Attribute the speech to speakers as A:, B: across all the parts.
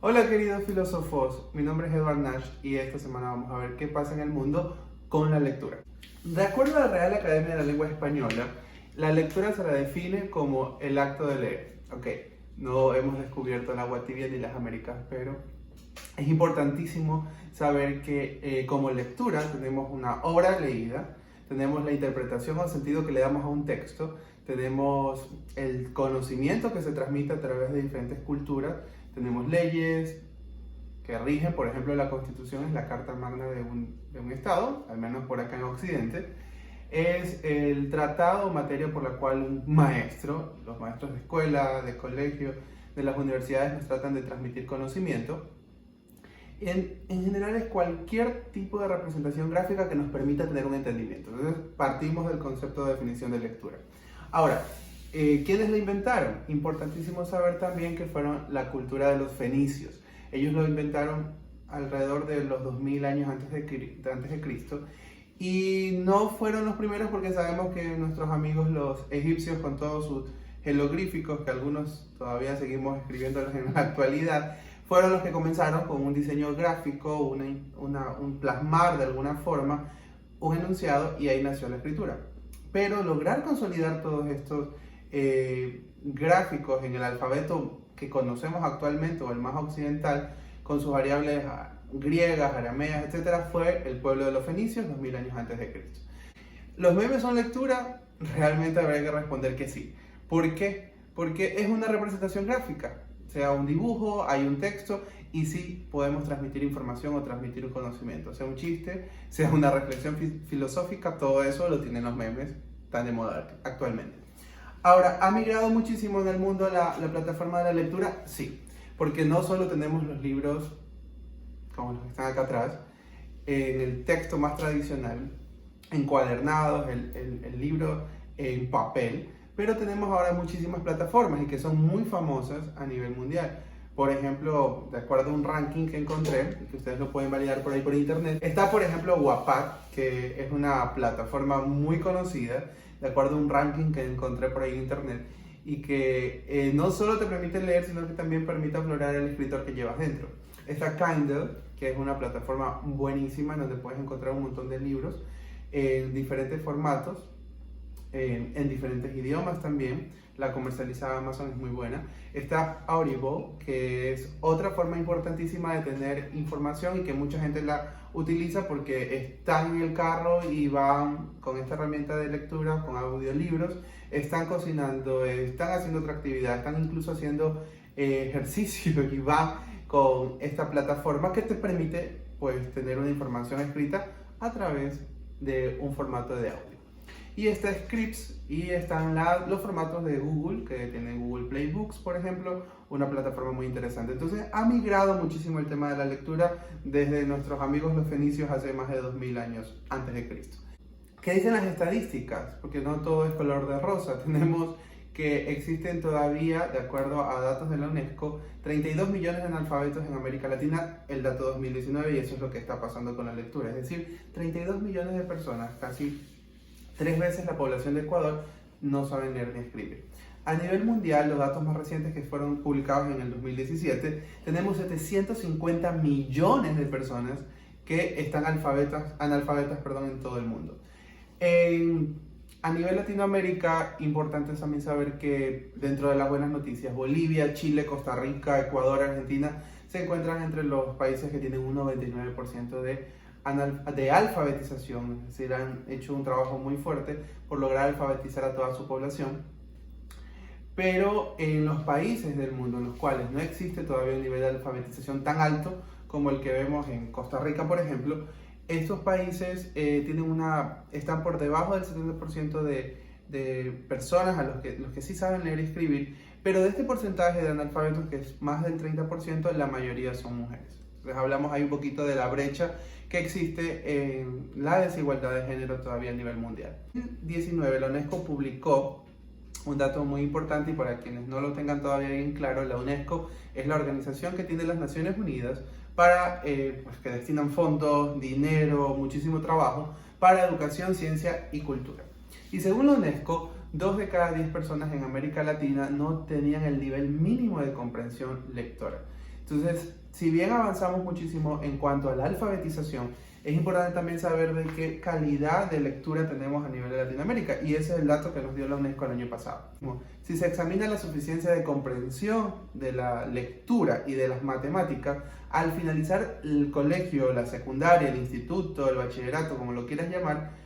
A: Hola queridos filósofos, mi nombre es Edward Nash y esta semana vamos a ver qué pasa en el mundo con la lectura. De acuerdo a la Real Academia de la Lengua Española, la lectura se la define como el acto de leer. Ok, no hemos descubierto el agua tibia ni las Américas, pero es importantísimo saber que como lectura tenemos una obra leída, tenemos la interpretación o sentido que le damos a un texto, tenemos el conocimiento que se transmite a través de diferentes culturas, tenemos leyes que rigen, por ejemplo, la Constitución es la carta magna de un Estado, al menos por acá en Occidente, es el tratado o materia por la cual un maestro, los maestros de escuela, de colegio, de las universidades nos tratan de transmitir conocimiento. En general es cualquier tipo de representación gráfica que nos permita tener un entendimiento. Entonces partimos del concepto de definición de lectura. Ahora, ¿quiénes la inventaron? Importantísimo saber también que fueron la cultura de los fenicios. Ellos lo inventaron alrededor de los 2000 años antes de Cristo. Y no fueron los primeros porque sabemos que nuestros amigos los egipcios con todos sus jeroglíficos, que algunos todavía seguimos escribiéndolos en la actualidad, fueron los que comenzaron con un diseño gráfico, un plasmar de alguna forma un enunciado y ahí nació la escritura. Pero lograr consolidar todos estos gráficos en el alfabeto que conocemos actualmente o el más occidental con sus variables griegas, arameas, etcétera, fue el pueblo de los fenicios 2000 años antes de Cristo. ¿Los memes son lectura? Realmente habría que responder que sí. ¿Por qué? Porque es una representación gráfica. Sea un dibujo, hay un texto y sí podemos transmitir información o transmitir un conocimiento, sea un chiste, sea una reflexión filosófica, todo eso lo tienen los memes tan de moda actualmente. Ahora, ¿ha migrado muchísimo en el mundo la plataforma de la lectura? Sí, porque no solo tenemos los libros como los que están acá atrás, en el texto más tradicional, encuadernados, el libro en papel, pero tenemos ahora muchísimas plataformas y que son muy famosas a nivel mundial. Por ejemplo, de acuerdo a un ranking que encontré, que ustedes lo pueden validar por ahí por internet, está por ejemplo Wattpad, que es una plataforma muy conocida, de acuerdo a un ranking que encontré por ahí en internet, y que no solo te permite leer, sino que también permite aflorar el escritor que llevas dentro. Está Kindle, que es una plataforma buenísima en donde puedes encontrar un montón de libros en diferentes formatos, en diferentes idiomas también. La comercializada Amazon es muy buena. Está Audible, que es otra forma importantísima de tener información y que mucha gente la utiliza porque están en el carro y van con esta herramienta de lectura, con audiolibros, están cocinando, están haciendo otra actividad, están incluso haciendo ejercicio y van con esta plataforma que te permite pues tener una información escrita a través de un formato de audio. Y está Scripps y están los formatos de Google, que tiene Google Play Books, por ejemplo, una plataforma muy interesante. Entonces ha migrado muchísimo el tema de la lectura desde nuestros amigos los fenicios hace más de 2000 años antes de Cristo. ¿Qué dicen las estadísticas? Porque no todo es color de rosa. Tenemos que existen todavía, de acuerdo a datos de la UNESCO, 32 millones de analfabetos en América Latina, el dato 2019, y eso es lo que está pasando con la lectura. Es decir, 32 millones de personas, casi 3 veces la población de Ecuador, no saben leer ni escribir. A nivel mundial, los datos más recientes que fueron publicados en el 2017, tenemos 750 millones de personas que están analfabetas en todo el mundo. A nivel Latinoamérica, importante es también saber que dentro de las buenas noticias, Bolivia, Chile, Costa Rica, Ecuador, Argentina, se encuentran entre los países que tienen un 99% de alfabetización, es decir, han hecho un trabajo muy fuerte por lograr alfabetizar a toda su población. Pero en los países del mundo en los cuales no existe todavía un nivel de alfabetización tan alto como el que vemos en Costa Rica, por ejemplo, estos países están por debajo del 70% de personas a los que sí saben leer y escribir, pero de este porcentaje de analfabetos, que es más del 30%, la mayoría son mujeres. Entonces hablamos ahí un poquito de la brecha que existe en la desigualdad de género todavía a nivel mundial. En 2019 la UNESCO publicó un dato muy importante, y para quienes no lo tengan todavía bien claro, la UNESCO es la organización que tiene las Naciones Unidas para pues que destinan fondos, dinero, muchísimo trabajo para educación, ciencia y cultura. Y según la UNESCO, 2 de cada 10 personas en América Latina no tenían el nivel mínimo de comprensión lectora. Entonces, si bien avanzamos muchísimo en cuanto a la alfabetización, es importante también saber de qué calidad de lectura tenemos a nivel de Latinoamérica, y ese es el dato que nos dio la UNESCO el año pasado. Si se examina la suficiencia de comprensión de la lectura y de las matemáticas, al finalizar el colegio, la secundaria, el instituto, el bachillerato, como lo quieras llamar,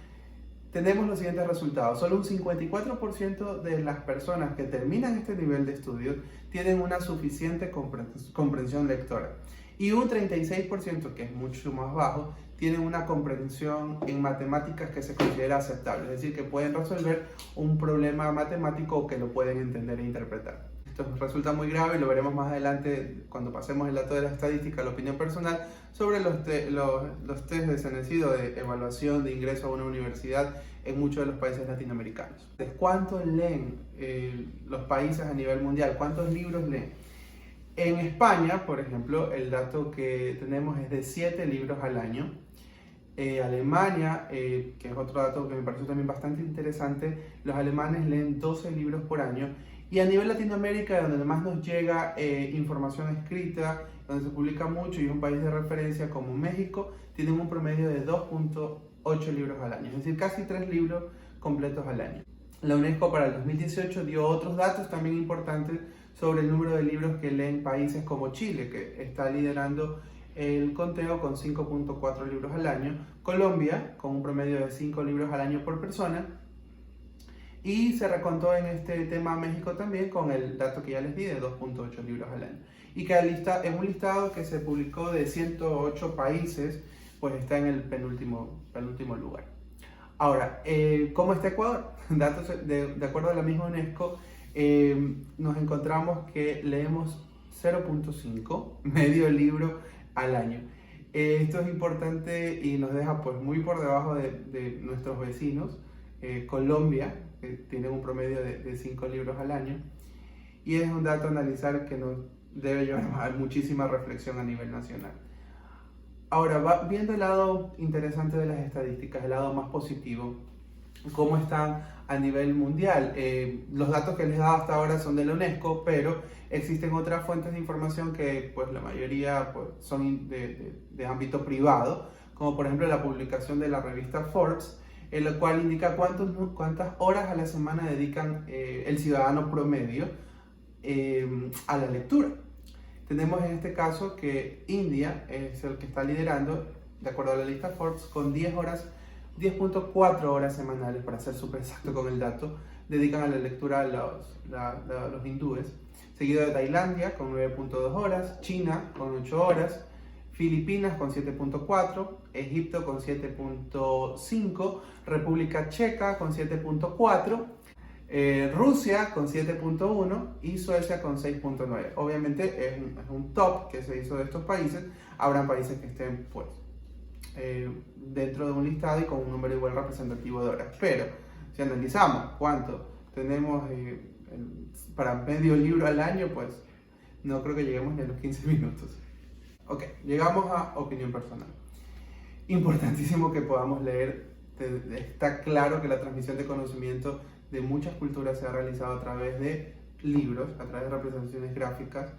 A: tenemos los siguientes resultados. Solo un 54% de las personas que terminan este nivel de estudios tienen una suficiente comprensión lectora. Y un 36%, que es mucho más bajo, tienen una comprensión en matemáticas que se considera aceptable. Es decir, que pueden resolver un problema matemático o que lo pueden entender e interpretar. Esto resulta muy grave y lo veremos más adelante cuando pasemos el dato de la estadística, la opinión personal, sobre los test de Cenecido de evaluación de ingreso a una universidad en muchos de los países latinoamericanos. ¿Cuánto leen los países a nivel mundial? ¿Cuántos libros leen? En España, por ejemplo, el dato que tenemos es de 7 libros al año. Alemania, que es otro dato que me parece también bastante interesante, los alemanes leen 12 libros por año. Y a nivel Latinoamérica, donde más nos llega información escrita, donde se publica mucho y es un país de referencia como México, tienen un promedio de 2.8 libros al año, es decir, casi 3 libros completos al año. La UNESCO para el 2018 dio otros datos también importantes sobre el número de libros que leen países como Chile, que está liderando el conteo con 5.4 libros al año, Colombia con un promedio de 5 libros al año por persona, y se recontó en este tema México también con el dato que ya les di de 2.8 libros al año. Y que es un listado que se publicó de 108 países, pues está en el penúltimo lugar. Ahora, ¿cómo está Ecuador? Datos de acuerdo a la misma UNESCO, nos encontramos que leemos 0.5, medio libro al año. Esto es importante y nos deja pues muy por debajo de nuestros vecinos, Colombia, que tiene un promedio de 5 libros al año, y es un dato a analizar que nos debe llevar a muchísima reflexión a nivel nacional. Ahora, viendo el lado interesante de las estadísticas, el lado más positivo, cómo están a nivel mundial. Los datos que les he dado hasta ahora son de la UNESCO, pero existen otras fuentes de información que pues la mayoría pues, son de ámbito privado, como por ejemplo la publicación de la revista Forbes, en la cual indica cuántas horas a la semana dedican el ciudadano promedio a la lectura. Tenemos en este caso que India es el que está liderando, de acuerdo a la lista Forbes, con 10.4 horas semanales, para ser súper exacto con el dato, dedican a la lectura los hindúes, seguido de Tailandia con 9.2 horas, China con 8 horas, Filipinas con 7.4, Egipto con 7.5, República Checa con 7.4, Rusia con 7.1 y Suecia con 6.9. Obviamente es un top que se hizo de estos países. Habrán países que estén pues dentro de un listado y con un número igual representativo de horas, pero si analizamos cuánto tenemos para medio libro al año, pues no creo que lleguemos ni a los 15 minutos. Ok, llegamos a opinión personal. Importantísimo que podamos leer. Está claro que la transmisión de conocimiento de muchas culturas se ha realizado a través de libros, a través de representaciones gráficas.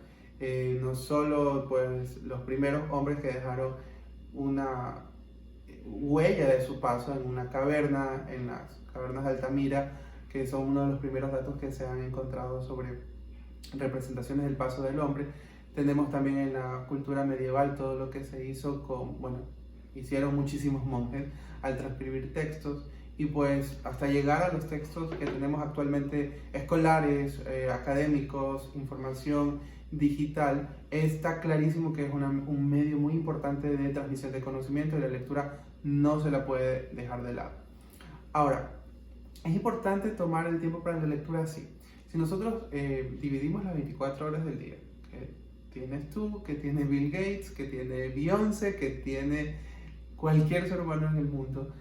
A: No solo pues, los primeros hombres que dejaron una huella de su paso en una caverna, en las cavernas de Altamira, que son uno de los primeros datos que se han encontrado sobre representaciones del paso del hombre. Tenemos también en la cultura medieval todo lo que se hizo hicieron muchísimos monjes al transcribir textos, y pues hasta llegar a los textos que tenemos actualmente escolares, académicos, información digital. Está clarísimo que es un medio muy importante de transmisión de conocimiento, y la lectura no se la puede dejar de lado. Ahora, es importante tomar el tiempo para la lectura así. Si nosotros dividimos las 24 horas del día, que tienes tú, que tiene Bill Gates, que tiene Beyoncé, que tiene cualquier ser humano en el mundo,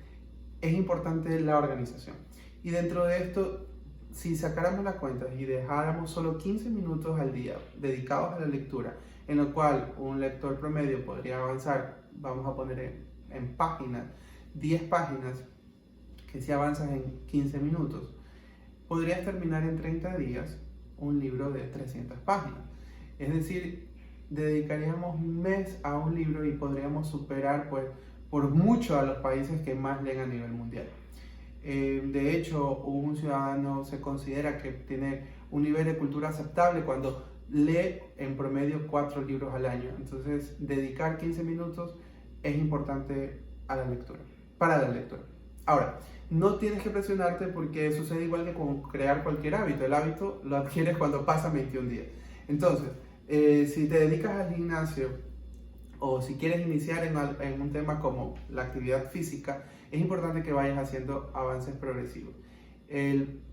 A: es importante la organización. Y dentro de esto, si sacáramos las cuentas y dejáramos solo 15 minutos al día dedicados a la lectura, en lo cual un lector promedio podría avanzar, vamos a poner en páginas, 10 páginas, que si avanzas en 15 minutos, podrías terminar en 30 días un libro de 300 páginas. Es decir, dedicaríamos un mes a un libro y podríamos superar pues, por mucho a los países que más leen a nivel mundial. De hecho, un ciudadano se considera que tiene un nivel de cultura aceptable cuando lee en promedio 4 libros al año. Entonces, dedicar 15 minutos es importante a la lectura, para la lectura. Ahora, no tienes que presionarte porque sucede igual que con crear cualquier hábito. El hábito lo adquieres cuando pasan 21 días. Entonces, si te dedicas al gimnasio o si quieres iniciar en un tema como la actividad física, es importante que vayas haciendo avances progresivos.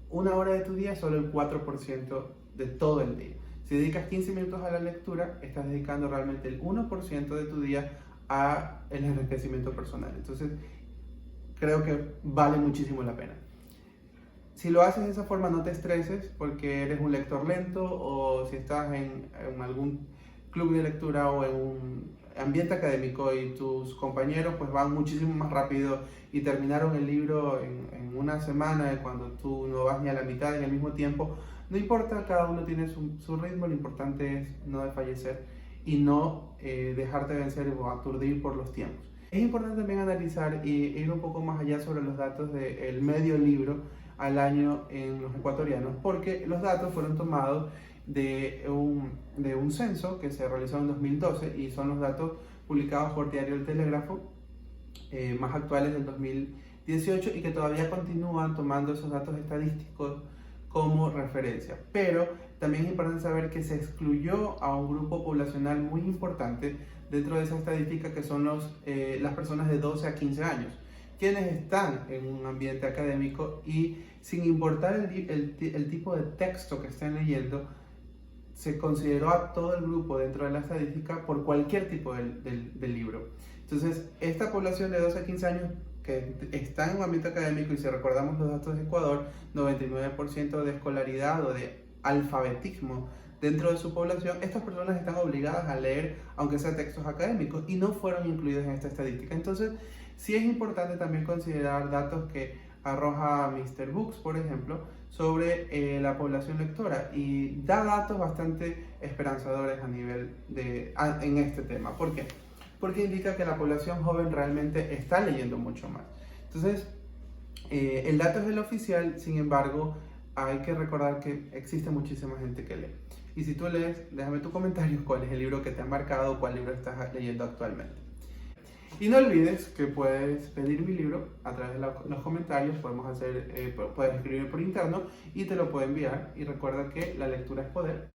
A: Una hora de tu día es solo el 4% de todo el día. Si dedicas 15 minutos a la lectura, estás dedicando realmente el 1% de tu día a el enriquecimiento personal. Entonces, creo que vale muchísimo la pena. Si lo haces de esa forma, no te estreses porque eres un lector lento, o si estás en algún club de lectura o en un ambiente académico y tus compañeros pues van muchísimo más rápido y terminaron el libro en una semana cuando tú no vas ni a la mitad en el mismo tiempo. No importa, cada uno tiene su ritmo, lo importante es no desfallecer y no dejarte vencer o aturdir por los tiempos. Es importante también analizar y ir un poco más allá sobre los datos del medio libro al año en los ecuatorianos, porque los datos fueron tomados de un censo que se realizó en 2012 y son los datos publicados por Diario El Telégrafo, más actuales del 2018, y que todavía continúan tomando esos datos estadísticos como referencia. Pero también es importante saber que se excluyó a un grupo poblacional muy importante dentro de esa estadística, que son las personas de 12 a 15 años, quienes están en un ambiente académico y sin importar el tipo de texto que estén leyendo, se consideró a todo el grupo dentro de la estadística por cualquier tipo de libro. Entonces, esta población de 12 a 15 años que está en un ambiente académico, y si recordamos los datos de Ecuador, 99% de escolaridad o de alfabetismo dentro de su población, estas personas están obligadas a leer, aunque sea textos académicos, y no fueron incluidas en esta estadística. Entonces, sí es importante también considerar datos que arroja Mr. Books, por ejemplo, sobre la población lectora, y da datos bastante esperanzadores en este tema. ¿Por qué? Porque indica que la población joven realmente está leyendo mucho más. Entonces, el dato es el oficial, sin embargo, hay que recordar que existe muchísima gente que lee. Y si tú lees, déjame tu comentario cuál es el libro que te ha marcado, cuál libro estás leyendo actualmente. Y no olvides que puedes pedir mi libro a través de los comentarios, puedes escribir por interno y te lo puedo enviar. Y recuerda que la lectura es poder.